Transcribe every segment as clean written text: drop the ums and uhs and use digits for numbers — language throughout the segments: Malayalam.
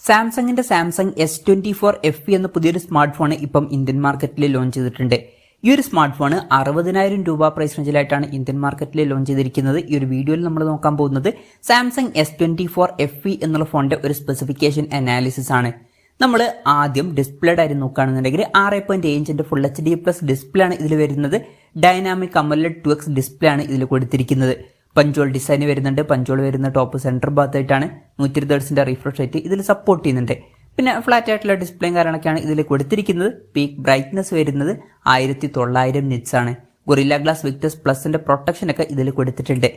സാംസങ്ങിന്റെ സാംസങ് S24 FE എന്ന പുതിയൊരു സ്മാർട്ട് ഫോൺ ഇപ്പം ഇന്ത്യൻ മാർക്കറ്റിൽ ലോഞ്ച് ചെയ്തിട്ടുണ്ട്. ഈ ഒരു സ്മാർട്ട് ഫോൺ 60,000 രൂപ പ്രൈസ് റേഞ്ചിലായിട്ടാണ് ഇന്ത്യൻ മാർക്കറ്റിൽ ലോഞ്ച് ചെയ്തിരിക്കുന്നത്. ഈ ഒരു വീഡിയോയിൽ നമ്മൾ നോക്കാൻ പോകുന്നത് സാംസങ് S24 FE എന്നുള്ള ഫോണിന്റെ ഒരു സ്പെസിഫിക്കേഷൻ അനാലിസിസ് ആണ്. നമ്മൾ ആദ്യം ഡിസ്പ്ലേഡ് ആയി നോക്കുകയാണെന്നുണ്ടെങ്കിൽ 6.7 ഇഞ്ചിന്റെ ഫുൾ HD+ ഡിസ്പ്ലേ ആണ് ഇതിൽ വരുന്നത്. ഡൈനാമിക് AMOLED 2X ഡിസ്പ്ലേ ആണ് ഇതിൽ കൊടുത്തിരിക്കുന്നത്. പഞ്ചോൾ ഡിസൈൻ വരുന്നുണ്ട്. പഞ്ചോൾ വരുന്ന ടോപ്പ് സെന്റർ ഭാഗത്തായിട്ടാണ്. 120 Hz റിഫ്രഷ് റേറ്റ് ഇതിൽ സപ്പോർട്ട് ചെയ്യുന്നുണ്ട്. പിന്നെ ഫ്ലാറ്റ് ആയിട്ടുള്ള ഡിസ്പ്ലേയും കാര്യങ്ങളൊക്കെയാണ് ഇതിൽ കൊടുത്തിരിക്കുന്നത്. പീക്ക് ബ്രൈറ്റ്നസ് വരുന്നത് 1900 നിറ്റ്സ് ആണ്. ഗൊറില്ല ഗ്ലാസ് വിക്ടസ് പ്ലസിന്റെ പ്രൊട്ടക്ഷൻ ഒക്കെ ഇതിൽ കൊടുത്തിട്ടുണ്ട്.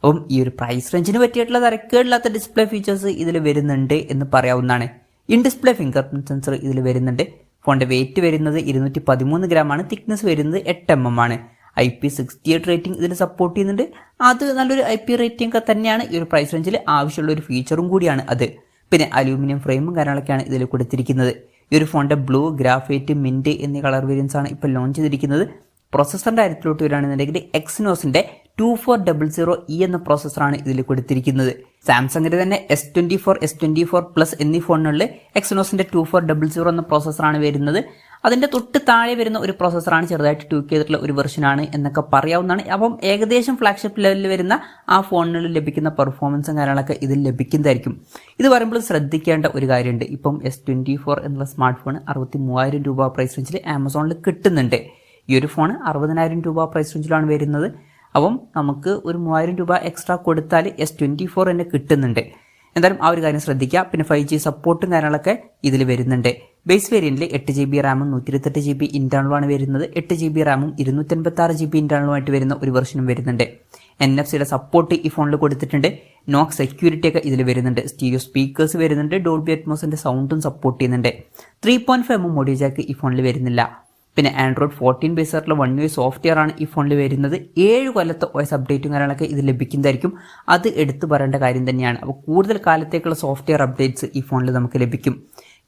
അപ്പം ഈ ഒരു പ്രൈസ് റേഞ്ചിന് പറ്റിയിട്ടുള്ള തരക്കേടില്ലാത്ത ഡിസ്പ്ലേ ഫീച്ചേഴ്സ് ഇതിൽ വരുന്നുണ്ട് എന്ന് പറയാവുന്നതാണ്. In display finger print sensor ഇതിൽ വരുന്നുണ്ട്. ഫോണിന്റെ വെയിറ്റ് വരുന്നത് 213 ഗ്രാം ആണ്. തിക്നെസ് വരുന്നത് 8 mm ആണ്. IP68 റേറ്റിംഗ് ഇതിൽ സപ്പോർട്ട് ചെയ്യുന്നുണ്ട്. അത് നല്ലൊരു IP റേറ്റിംഗ് ഒക്കെ തന്നെയാണ്. ഈ ഒരു പ്രൈസ് റേഞ്ചിൽ ആവശ്യമുള്ള ഒരു ഫീച്ചറും കൂടിയാണ് അത്. പിന്നെ അലൂമിനിയം ഫ്രെയിമും കാര്യങ്ങളൊക്കെയാണ് ഇതിൽ കൊടുത്തിരിക്കുന്നത്. ഈ ഒരു ഫോണിന്റെ ബ്ലൂ, ഗ്രാഫൈറ്റ്, മിന്റ് എന്നീ കളർ വേരിയൻസ് ആണ് ഇപ്പോൾ ലോഞ്ച് ചെയ്തിരിക്കുന്നത്. പ്രോസസ്സറിന്റെ കാര്യത്തിലോട്ട് വരികയാണെന്നുണ്ടെങ്കിൽ എക്സിനോസിന്റെ 2400E എന്ന പ്രോസസ്സറാണ് ഇതിൽ കൊടുത്തിരിക്കുന്നത്. സാംസങ്ങിന്റെ തന്നെ S24, S24 Plus എന്നീ ഫോണുകളിൽ എക്സിനോസിന്റെ 2400 എന്ന പ്രോസസ്സറാണ് വരുന്നത്. അതിന്റെ തൊട്ട് താഴെ വരുന്ന ഒരു പ്രോസസ്സറാണ് ചെറുതായിട്ട് ട്യൂക്ക് ചെയ്തിട്ടുള്ള ഒരു വെർഷനാണ് എന്നൊക്കെ പറയാവുന്നതാണ്. അപ്പം ഏകദേശം ഫ്ലാഗ്ഷിപ്പ് ലെവലിൽ വരുന്ന ആ ഫോണുകളിൽ ലഭിക്കുന്ന പെർഫോമൻസും കാര്യങ്ങളൊക്കെ ഇതിൽ ലഭിക്കുന്നതായിരിക്കും. ഇത് പറയുമ്പോൾ ശ്രദ്ധിക്കേണ്ട ഒരു കാര്യമുണ്ട്. ഇപ്പം S24 എന്നുള്ള സ്മാർട്ട് ഫോൺ 63,000 രൂപ പ്രൈസ് റേഞ്ചിൽ ആമസോണിൽ കിട്ടുന്നുണ്ട്. ഈ ഒരു ഫോൺ 60,000 രൂപ പ്രൈസ് റേഞ്ചിലാണ് വരുന്നത്. അപ്പം നമുക്ക് ഒരു 3,000 രൂപ എക്സ്ട്രാ കൊടുത്താൽ S24 തന്നെ കിട്ടുന്നുണ്ട്. എന്തായാലും ആ ഒരു കാര്യം ശ്രദ്ധിക്കുക. പിന്നെ 5G സപ്പോർട്ടും കാര്യങ്ങളൊക്കെ ഇതിൽ വരുന്നുണ്ട്. ബേസ് വേരിയന്റിൽ 8GB റാമും 128GB ഇന്റേണലുമാണ് വരുന്നത്. 8GB റാമും 256GB ഇന്റേണലുമായിട്ട് വരുന്ന ഒരു വെർഷനും വരുന്നുണ്ട്. NFC-യുടെ സപ്പോർട്ട് ഈ ഫോണിൽ കൊടുത്തിട്ടുണ്ട്. നോക്ക് സെക്യൂരിറ്റി ഒക്കെ ഇതിൽ വരുന്നുണ്ട്. സ്റ്റീരിയോ സ്പീക്കേഴ്സ് വരുന്നുണ്ട്. ഡോൾബി അറ്റ്മോസിന്റെ സൗണ്ടും സപ്പോർട്ട് ചെയ്യുന്നുണ്ട്. 3.5mm ഓഡിയോ ജാക്ക് ഈ ഫോണിൽ വരുന്നില്ല. പിന്നെ Android 14 ബേസ് ആയിട്ടുള്ള 1 UI സോഫ്റ്റ്വെയർ ആണ് ഈ ഫോണിൽ വരുന്നത്. 7 കൊല്ലത്തെ OS അപ്ഡേറ്റും കാര്യങ്ങളൊക്കെ ഇത് ലഭിക്കുന്നതായിരിക്കും. അത് എടുത്തു പറയേണ്ട കാര്യം തന്നെയാണ്. അപ്പോൾ കൂടുതൽ കാലത്തേക്കുള്ള സോഫ്റ്റ്വെയർ അപ്ഡേറ്റ്സ് ഈ ഫോണിൽ നമുക്ക് ലഭിക്കും.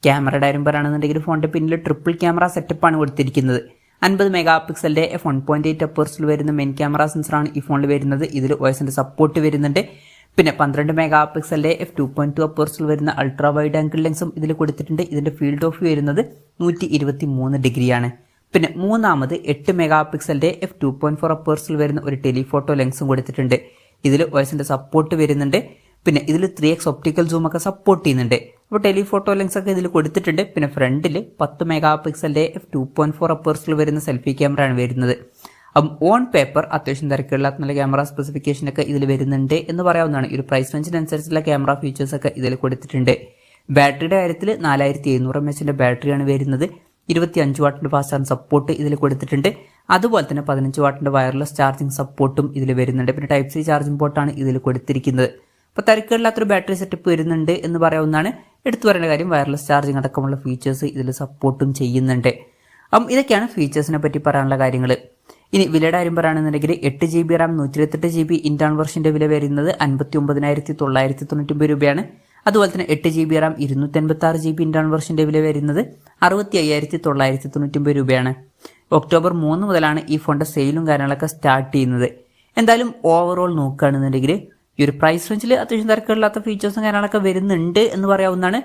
ക്യാമറയുടെ കാര്യം പറയുകയാണെന്നുണ്ടെങ്കിൽ ഫോണിന്റെ പിന്നിൽ ട്രിപ്പിൾ ക്യാമറ സെറ്റപ്പാണ് കൊടുത്തിരിക്കുന്നത്. 50 മെഗാപിക്സലിന്റെ f1.8 അപ്പേഴ്സിൽ വരുന്ന മെയിൻ ക്യാമറ സെൻസറാണ് ഈ ഫോണിൽ വരുന്നത്. ഇതിൽ OSന്റെ സപ്പോർട്ട് വരുന്നുണ്ട്. പിന്നെ 12 മെഗാപിക്സലിന്റെ f2.2 അപ്പേഴ്സിൽ വരുന്ന അൾട്രാ വൈഡ് ആംഗിൾ ലെൻസും ഇതിൽ കൊടുത്തിട്ടുണ്ട്. ഇതിന്റെ ഫീൽഡ് ഓഫ് വ്യൂ വരുന്നത് 123 ഡിഗ്രിയാണ്. പിന്നെ മൂന്നാമത് 8 മെഗാപിക്സലിന്റെ f2.4 അപ്പേഴ്സിൽ വരുന്ന ഒരു ടെലിഫോട്ടോ ലെൻസും കൊടുത്തിട്ടുണ്ട്. ഇതിൽ OSന്റെ സപ്പോർട്ട് വരുന്നുണ്ട്. പിന്നെ ഇതിൽ 3x ഒപ്റ്റിക്കൽ സൂം ഒക്കെ സപ്പോർട്ട് ചെയ്യുന്നുണ്ട്. അപ്പോൾ ടെലിഫോട്ടോ ലെൻസ് ഒക്കെ ഇതിൽ കൊടുത്തിട്ടുണ്ട്. പിന്നെ ഫ്രണ്ടിൽ 10 മെഗാപിക്സലിന്റെ f2.4 അപ്പേഴ്സിൽ വരുന്ന സെൽഫി ക്യാമറ ആണ് വരുന്നത്. അപ്പം ഓൺ പേപ്പർ അത്യാവശ്യം തിരക്കുകളില്ലാത്ത നല്ല ക്യാമറ സ്പെസിഫിക്കേഷൻ ഒക്കെ ഇതിൽ വരുന്നുണ്ട് എന്ന് പറയാവുന്നതാണ്. ഈ ഒരു പ്രൈസ് റേഞ്ചിനനുസരിച്ചുള്ള ക്യാമറ ഫീച്ചേഴ്സ് ഒക്കെ ഇതിൽ കൊടുത്തിട്ടുണ്ട്. ബാറ്ററിയുടെ കാര്യത്തിൽ 4700 mAh ബാറ്ററിയാണ് വരുന്നത്. 25 വാട്ടിന്റെ ഫാസ്റ്റ് ചാർജിംഗ് സപ്പോർട്ട് ഇതിൽ കൊടുത്തിട്ടുണ്ട്. അതുപോലെ തന്നെ 15 വാട്ടിന്റെ വയർലെസ് ചാർജിംഗ് സപ്പോർട്ടും ഇതിൽ വരുന്നുണ്ട്. പിന്നെ Type-C ചാർജിംഗ് പോർട്ടാണ് ഇതിൽ കൊടുത്തിരിക്കുന്നത്. അപ്പോൾ തിരക്കുകളില്ലാത്തൊരു ബാറ്ററി സെറ്റപ്പ് വരുന്നുണ്ട് എന്ന് പറയാവുന്നതാണ്. എടുത്തു പറയേണ്ട കാര്യം വയർലെസ് ചാർജിംഗ് അടക്കമുള്ള ഫീച്ചേഴ്സ് ഇതിൽ സപ്പോർട്ടും ചെയ്യുന്നുണ്ട്. അപ്പം ഇതൊക്കെയാണ് ഫീച്ചേഴ്സിനെ പറ്റി പറയാനുള്ള കാര്യങ്ങൾ. ഇനി വിലയുടെ കാര്യം പറയുകയാണെന്നുണ്ടെങ്കിൽ 8GB റാം 128GB ഇന്റേണൽ വെർഷന്റെ വില വരുന്നത് 59,999 രൂപയാണ്. അതുപോലെ തന്നെ 8GB റാം 256GB ഇന്റേണൽ വെർഷന്റെ വില വരുന്നത് 65,999 രൂപയാണ്. ഒക്ടോബർ 3 മുതലാണ് ഈ ഫോണിന്റെ സെയിലും കാര്യങ്ങളൊക്കെ സ്റ്റാർട്ട് ചെയ്യുന്നത്. എന്തായാലും ഓവറോൾ നോക്കുകയാണെന്നുണ്ടെങ്കിൽ ഈ ഒരു പ്രൈസ് റേഞ്ചിൽ അത്യാവശ്യം തിരക്കുകളില്ലാത്ത ഫീച്ചേഴ്സും കാര്യങ്ങളൊക്കെ വരുന്നുണ്ട് എന്ന് പറയാവുന്നതാണ്.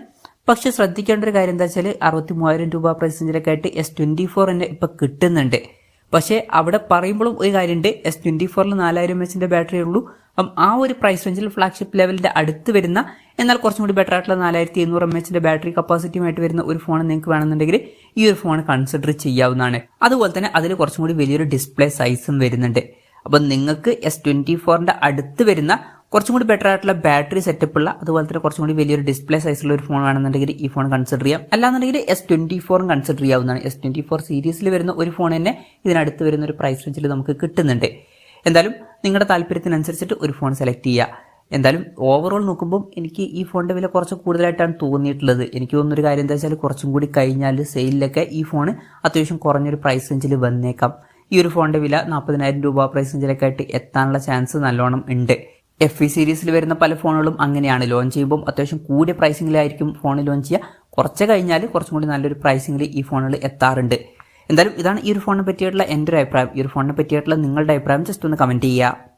പക്ഷെ ശ്രദ്ധിക്കേണ്ട ഒരു കാര്യം എന്താ വെച്ചാൽ 63,000 രൂപ പ്രൈസ് റേഞ്ചിലൊക്കെ ആയിട്ട് S24 തന്നെ ഇപ്പൊ കിട്ടുന്നുണ്ട്. പക്ഷേ അവിടെ പറയുമ്പോഴും ഒരു കാര്യമുണ്ട്. S24 4000 mAh ബാറ്ററി ഉള്ളൂ. അപ്പം ആ ഒരു പ്രൈസ് റേഞ്ചിൽ ഫ്ലാഗ്ഷിപ്പ് ലെവലിന്റെ അടുത്ത് വരുന്ന എന്നാൽ കുറച്ചും കൂടി ബെറ്റർ ആയിട്ടുള്ള 4700 mAh ബാറ്ററി കപ്പാസിറ്റിയുമായിട്ട് വരുന്ന ഒരു ഫോൺ നിങ്ങൾക്ക് വേണമെന്നുണ്ടെങ്കിൽ ഈ ഒരു ഫോൺ കൺസിഡർ ചെയ്യാവുന്നതാണ്. അതുപോലെ തന്നെ അതിൽ കുറച്ചും കൂടി വലിയൊരു ഡിസ്പ്ലേ സൈസും വരുന്നുണ്ട്. അപ്പം നിങ്ങൾക്ക് S24ന്റെ അടുത്ത് വരുന്ന കുറച്ചും കൂടി ബെറ്റർ ആയിട്ടുള്ള ബാറ്ററി സെറ്റപ്പ് ഉള്ള അതുപോലെ തന്നെ കുറച്ചും കൂടി വലിയൊരു ഡിസ്പ്ലേ സൈസുള്ള ഒരു ഫോൺ വേണമെന്നുണ്ടെങ്കിൽ ഈ ഫോൺ കൺസിഡർ ചെയ്യാം. അല്ലാന്നുണ്ടെങ്കിൽ S24 കൺസിഡർ ചെയ്യാവുന്നതാണ്. S24 സീരീസിൽ വരുന്ന ഒരു ഫോൺ തന്നെ ഇതിനടുത്ത് വരുന്ന ഒരു പ്രൈസ് റേഞ്ചിൽ നമുക്ക് കിട്ടുന്നുണ്ട്. എന്തായാലും നിങ്ങളുടെ താല്പര്യത്തിനനുസരിച്ചിട്ട് ഒരു ഫോൺ സെലക്ട് ചെയ്യുക. എന്തായാലും ഓവറോൾ നോക്കുമ്പോൾ എനിക്ക് ഈ ഫോണിന്റെ വില കുറച്ച് കൂടുതലായിട്ടാണ് തോന്നിയിട്ടുള്ളത്. എനിക്ക് തോന്നുന്നൊരു കാര്യം എന്താ വെച്ചാൽ കുറച്ചും കൂടി കഴിഞ്ഞാൽ സെയിലിലൊക്കെ ഈ ഫോൺ അത്യാവശ്യം കുറഞ്ഞൊരു പ്രൈസ് റേഞ്ചിൽ വന്നേക്കാം. ഈ ഒരു ഫോണിന്റെ വില 40,000 രൂപ പ്രൈസ് റേഞ്ചിലൊക്കെ ആയിട്ട് എത്താനുള്ള ചാൻസ് നല്ലോണം ഉണ്ട്. FE സീരീസിൽ വരുന്ന പല ഫോണുകളും അങ്ങനെയാണ്. ലോഞ്ച് ചെയ്യുമ്പോൾ അത്യാവശ്യം കൂടിയ പ്രൈസിംഗിലായിരിക്കും ഫോൺ ലോഞ്ച് ചെയ്യുക. കുറച്ച് കഴിഞ്ഞാൽ കുറച്ചും കൂടി നല്ലൊരു പ്രൈസിംഗിൽ ഈ ഫോണുകൾ എത്താറുണ്ട്. എന്തായാലും ഇതാണ് ഈ ഒരു ഫോണിനെ പറ്റിയിട്ടുള്ള എൻ്റെ ഒരു അഭിപ്രായം. ഈ ഒരു ഫോണിനെ പറ്റിയിട്ടുള്ള നിങ്ങളുടെ അഭിപ്രായം ജസ്റ്റ് ഒന്ന് കമൻറ്റ് ചെയ്യുക.